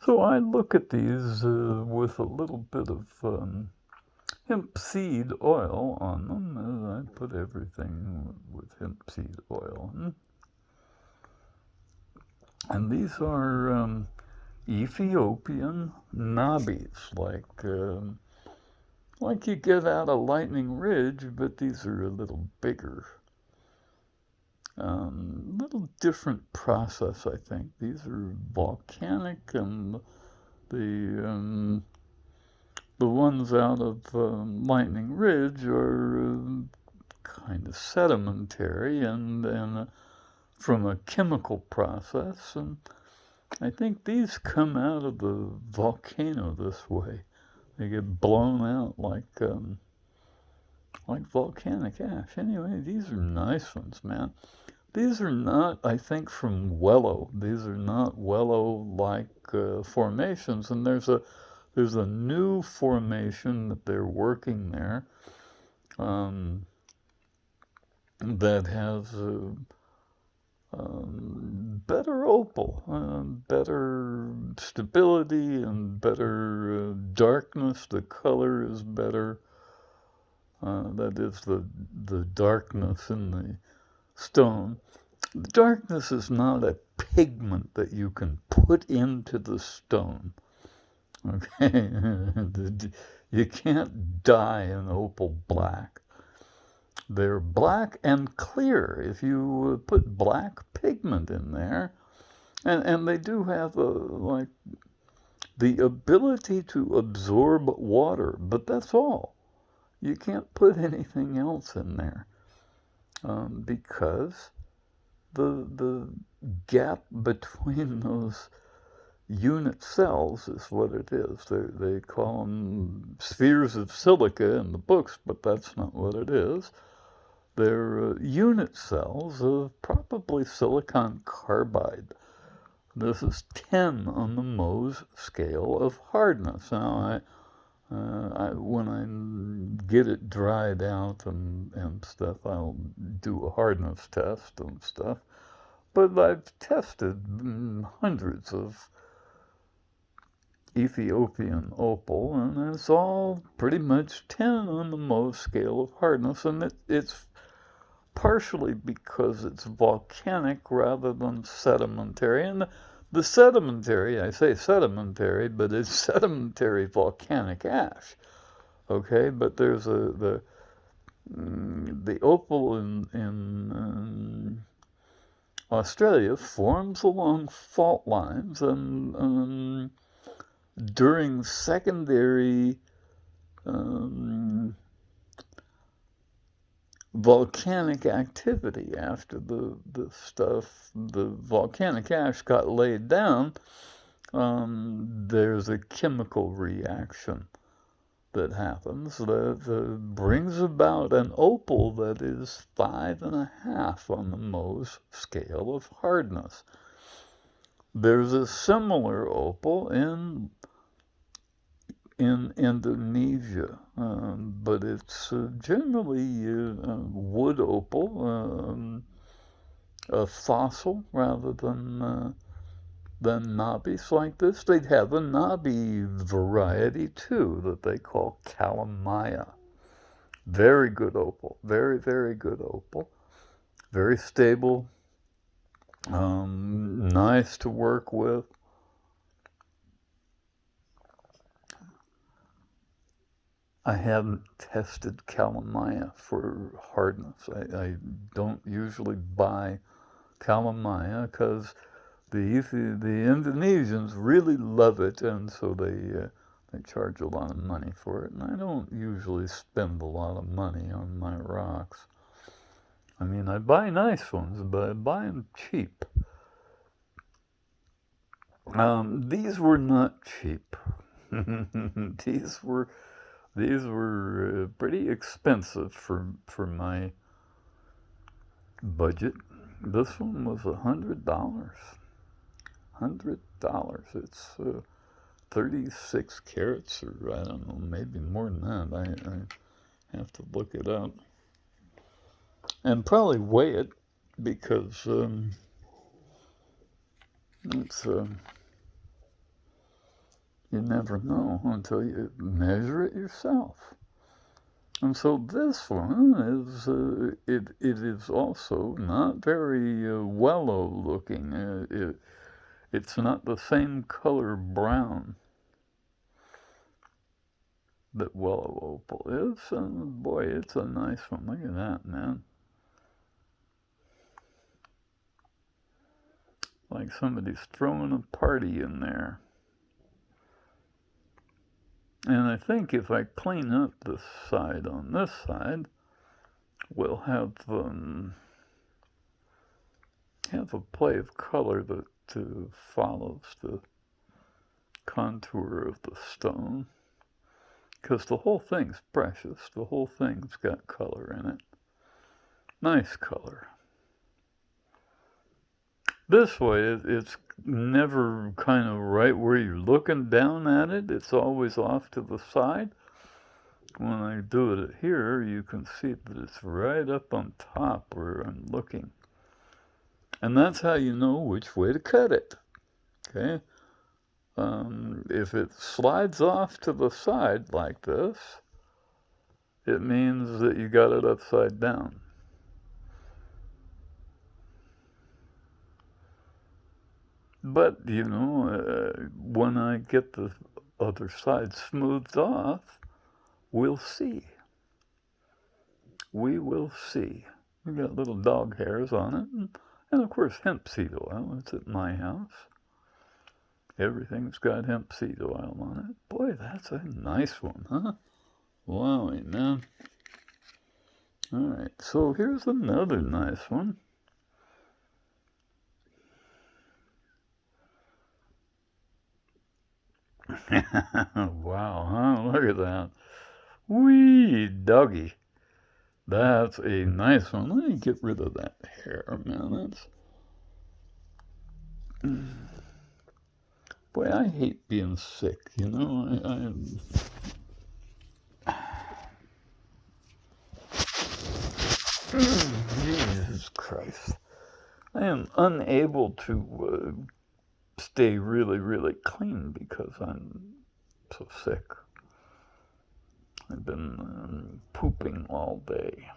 So I look at these with a little bit of hemp seed oil on them. I put everything with hemp seed oil. And these are Ethiopian knobbies, like you get out of Lightning Ridge, but these are a little bigger. Little different process, I think. These are volcanic, and the ones out of Lightning Ridge are kind of sedimentary and from a chemical process, and I think these come out of the volcano this way. They get blown out like volcanic ash. Anyway, these are nice ones, man. These are not, I think, from Wellow. These are not Wellow-like formations, and there's a new formation that they're working there that has better opal, better stability, and better darkness. The color is better. That is the darkness in the stone. The darkness is not a pigment that you can put into the stone. Okay, you can't dye an opal black. They're black and clear if you put black pigment in there, and they do have like the ability to absorb water, but that's all. You can't put anything else in there because the gap between those unit cells is what it is. They call them spheres of silica in the books, but that's not what it is. They're unit cells of probably silicon carbide. This is 10 on the Mohs scale of hardness. Now, when I get it dried out and stuff, I'll do a hardness test and stuff. But I've tested hundreds of Ethiopian opal, and it's all pretty much 10 on the Mohs scale of hardness, and it's partially because it's volcanic rather than sedimentary. And the sedimentary, I say sedimentary, but it's sedimentary volcanic ash. Okay, but there's the opal in Australia forms along fault lines, and during secondary volcanic activity, after the volcanic ash got laid down, there's a chemical reaction that happens that brings about an opal that is 5.5 on the Mohs scale of hardness. There's a similar opal in Indonesia, but it's generally wood opal, a fossil rather than knobbies like this. They'd have a knobby variety too that they call calamaya. Very good opal, very, very good opal, very stable, nice to work with. I haven't tested calamaya for hardness. I don't usually buy calamaya because the Indonesians really love it, and so they charge a lot of money for it. And I don't usually spend a lot of money on my rocks. I mean, I buy nice ones, but I buy them cheap. These were not cheap. These were pretty expensive for my budget. This one was $100. $100. It's 36 carats, or I don't know, maybe more than that. I have to look it up and probably weigh it because it's you never know until you measure it yourself. And so this one is it is also not very yellow looking. It's not the same color brown that willow opal is. And boy, it's a nice one. Look at that, man. Like somebody's throwing a party in there. And I think if I clean up the side on this side, we'll have a play of color that follows the contour of the stone. Because the whole thing's precious. The whole thing's got color in it. Nice color. This way, it's never kind of right where you're looking down at it. It's always off to the side. When I do it here, you can see that it's right up on top where I'm looking. And that's how you know which way to cut it. Okay? If it slides off to the side like this, it means that you got it upside down. But, you know, when I get the other side smoothed off, we'll see. We will see. We got little dog hairs on it. And of course, hemp seed oil. It's at my house. Everything's got hemp seed oil on it. Boy, that's a nice one, huh? Wowie, man. All right, so here's another nice one. Wow, huh? Look at that. Wee doggy. That's a nice one. Let me get rid of that hair, man. That's... Boy, I hate being sick, you know. Jesus Christ. I am unable to stay really, really clean because I'm so sick. I've been pooping all day,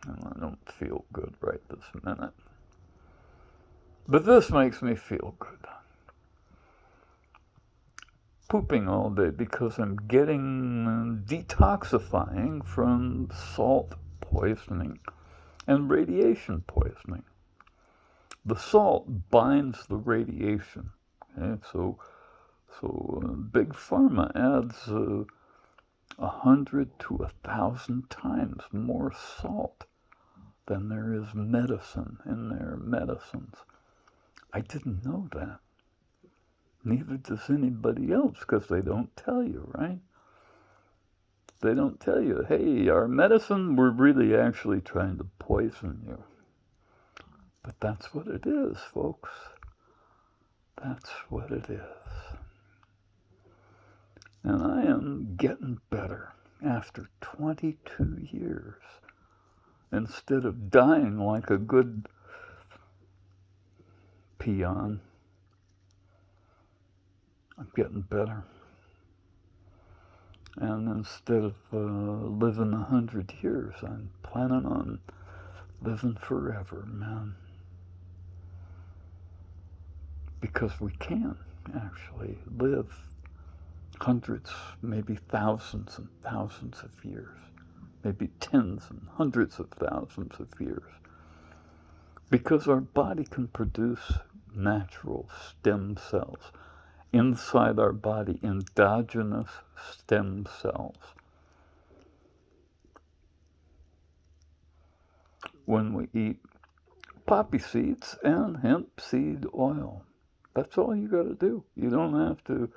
and I don't feel good right this minute. But this makes me feel good. Pooping all day because I'm getting detoxifying from salt poisoning and radiation poisoning. The salt binds the radiation. Okay? So Big Pharma adds 100 to 1,000 times more salt than there is medicine in their medicines. I didn't know that. Neither does anybody else, because they don't tell you, right? They don't tell you, hey, our medicine, we're really actually trying to poison you. But that's what it is, folks. That's what it is. And I am getting better after 22 years. Instead of dying like a good peon, I'm getting better. And instead of living 100 years, I'm planning on living forever, man. Because we can actually live hundreds, maybe thousands and thousands of years, maybe tens and hundreds of thousands of years. Because our body can produce natural stem cells. Inside our body, endogenous stem cells. When we eat poppy seeds and hemp seed oil. That's all you got to do. You don't have to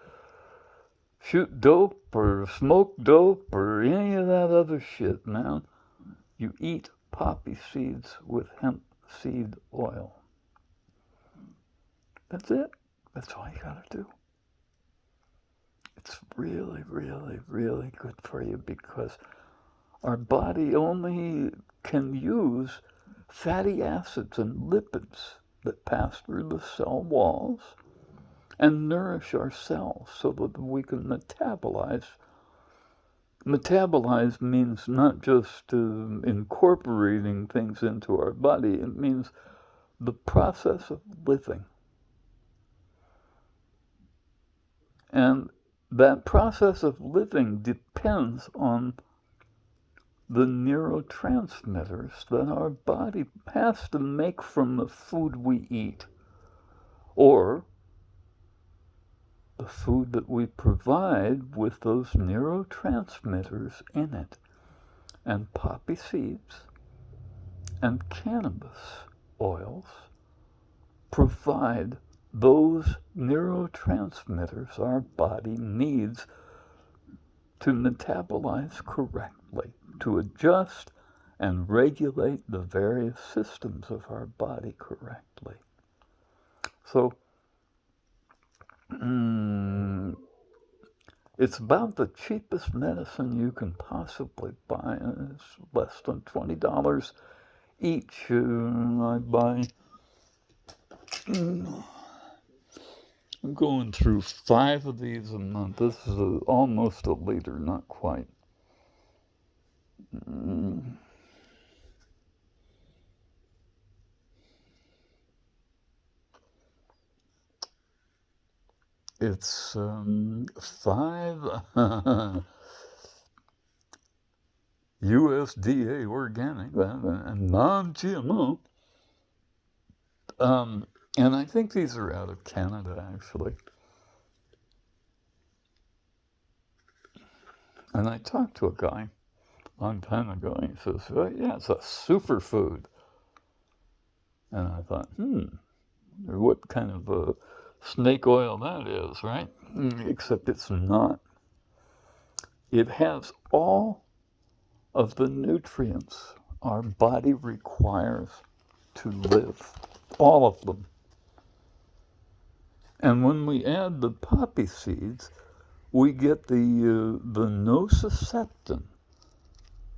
shoot dope or smoke dope or any of that other shit, man. You eat poppy seeds with hemp seed oil. That's it. That's all you got to do. It's really, really, really good for you because our body only can use fatty acids and lipids that pass through the cell walls and nourish our cells so that we can metabolize. Metabolize means not just incorporating things into our body, it means the process of living. And that process of living depends on the neurotransmitters that our body has to make from the food we eat, or the food that we provide with those neurotransmitters in it. And poppy seeds and cannabis oils provide those neurotransmitters our body needs to metabolize correctly, to adjust and regulate the various systems of our body correctly. So, it's about the cheapest medicine you can possibly buy. It's less than $20 each. I buy. I'm going through 5 of these a month. This is almost a liter, not quite. It's 5 USDA organic and non-GMO. And I think these are out of Canada, actually. And I talked to a guy a long time ago, and he says, well, yeah, it's a superfood. And I thought, what kind of snake oil that is, right? Except it's not. It has all of the nutrients our body requires to live, all of them. And when we add the poppy seeds, we get the nociceptin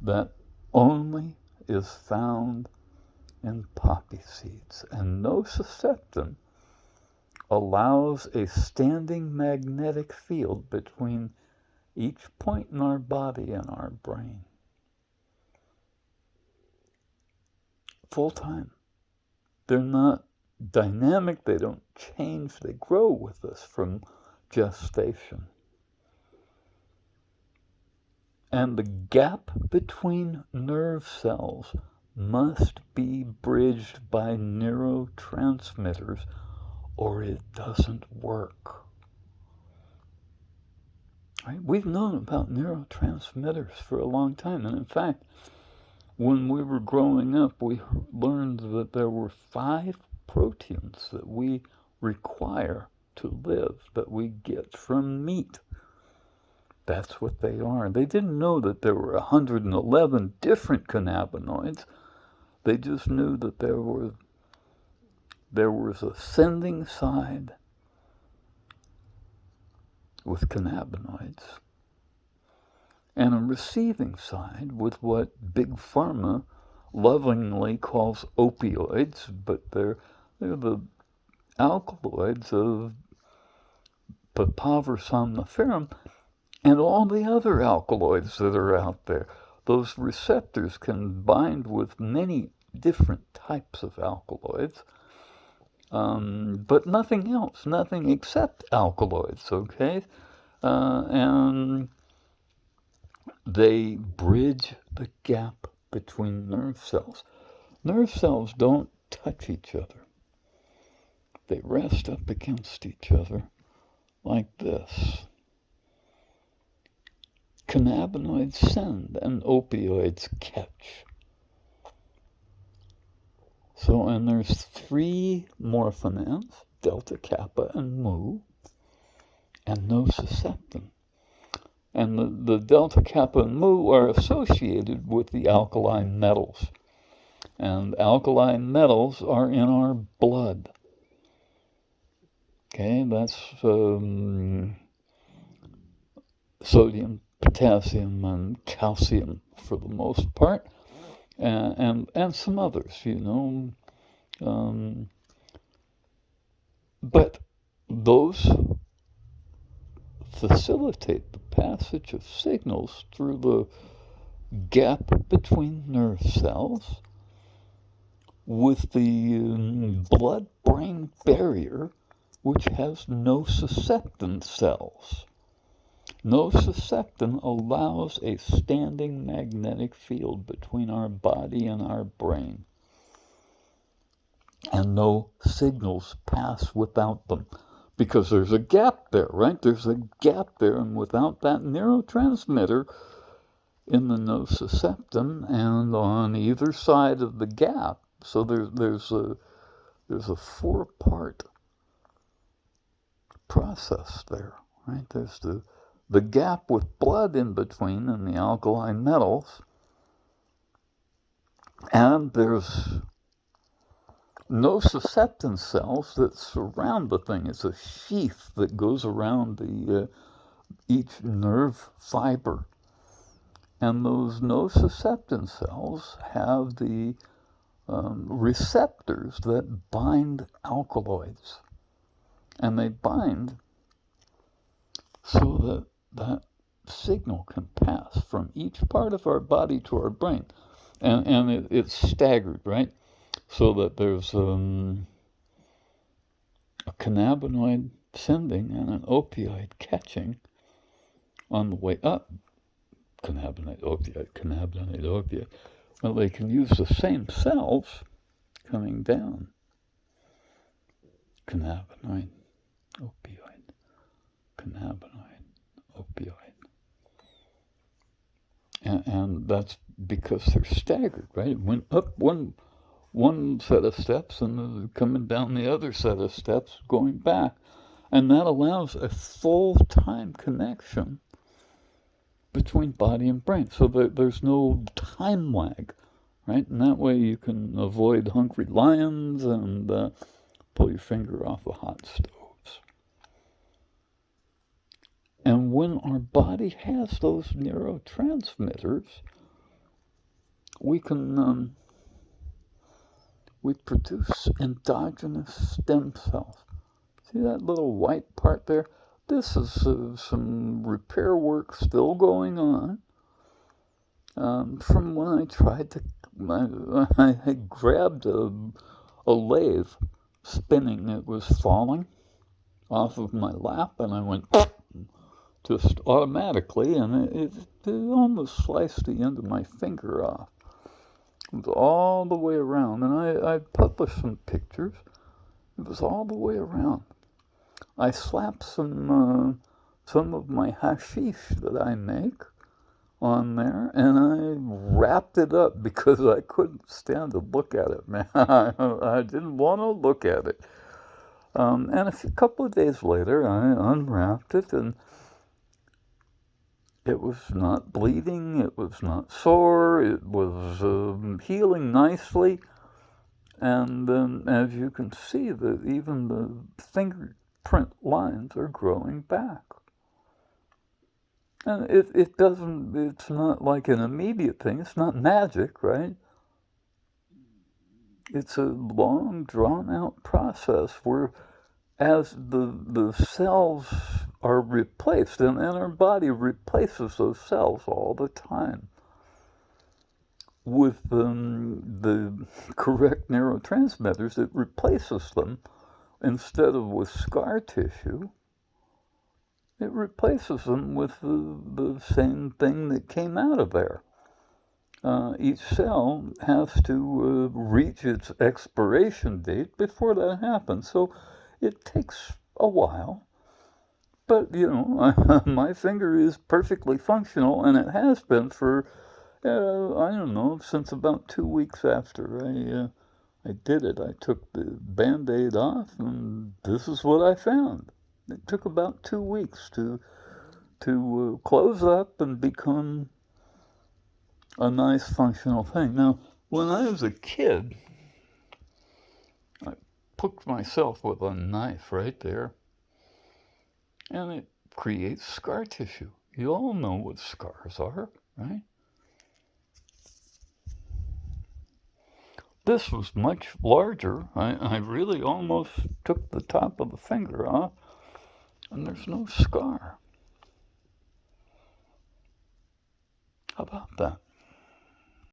that only is found in poppy seeds. And nociceptin allows a standing magnetic field between each point in our body and our brain. Full time. They're not dynamic, they don't change, they grow with us from gestation. And the gap between nerve cells must be bridged by neurotransmitters, or it doesn't work. Right? We've known about neurotransmitters for a long time, and in fact, when we were growing up, we learned that there were 5 proteins that we require to live, that we get from meat. That's what they are. They didn't know that there were 111 different cannabinoids. They just knew that there was a sending side with cannabinoids and a receiving side with what Big Pharma lovingly calls opioids, but they're the alkaloids of papaver somniferum and all the other alkaloids that are out there. Those receptors can bind with many different types of alkaloids, but nothing else, nothing except alkaloids, okay? And they bridge the gap between nerve cells. Nerve cells don't touch each other. They rest up against each other like this. Cannabinoids send and opioids catch. So, and there's 3 morphinans, delta, kappa, and mu, and nociceptin. And the delta, kappa, and mu are associated with the alkaline metals. And alkaline metals are in our blood. Okay, that's sodium, potassium, and calcium for the most part. and some others, you know. Um, but those facilitate the passage of signals through the gap between nerve cells with the blood-brain barrier, which has nociceptin cells. Nociceptin allows a standing magnetic field between our body and our brain, and no signals pass without them. Because there's a gap there, right? There's a gap there, and without that neurotransmitter in the nociceptin and on either side of the gap, so there's a four-part process there, right? There's the gap with blood in between and the alkali metals, and there's nociceptin cells that surround the thing. It's a sheath that goes around each nerve fiber. And those nociceptin cells have the receptors that bind alkaloids. And they bind so that signal can pass from each part of our body to our brain. And it's staggered, right? So that there's a cannabinoid sending and an opioid catching on the way up. Cannabinoid, opioid. Well, they can use the same cells coming down. Cannabinoid, opioid, cannabinoid, opioid. And that's because they're staggered, right? It went up one set of steps and coming down the other set of steps, going back. And that allows a full-time connection between body and brain, so that there's no time lag, right? And that way you can avoid hungry lions and pull your finger off the hot stoves. And when our body has those neurotransmitters, we can we produce endogenous stem cells. See that little white part there? This is some repair work still going on from when I tried to, I grabbed a lathe spinning. It was falling off of my lap, and I went just automatically, and it almost sliced the end of my finger off. It was all the way around, and I published some pictures. It was all the way around. I slapped some of my hashish that I make on there, and I wrapped it up because I couldn't stand to look at it, man. I didn't want to look at it. And a couple of days later, I unwrapped it, and it was not bleeding, it was not sore, it was healing nicely. And then, as you can see, even the fingerprint lines are growing back. And it's not like an immediate thing, it's not magic, right? It's a long, drawn-out process where as the cells are replaced, and our body replaces those cells all the time with the correct neurotransmitters, it replaces them. Instead of with scar tissue, it replaces them with the same thing that came out of there. Each cell has to reach its expiration date before that happens. So it takes a while. But, you know, my finger is perfectly functional, and it has been for, I don't know, since about 2 weeks after I did it. I took the Band-Aid off, and this is what I found. It took about 2 weeks to close up and become a nice functional thing. Now, when I was a kid, I poked myself with a knife right there, and it creates scar tissue. You all know what scars are, right? This was much larger. I really almost took the top of the finger off, and there's no scar. How about that?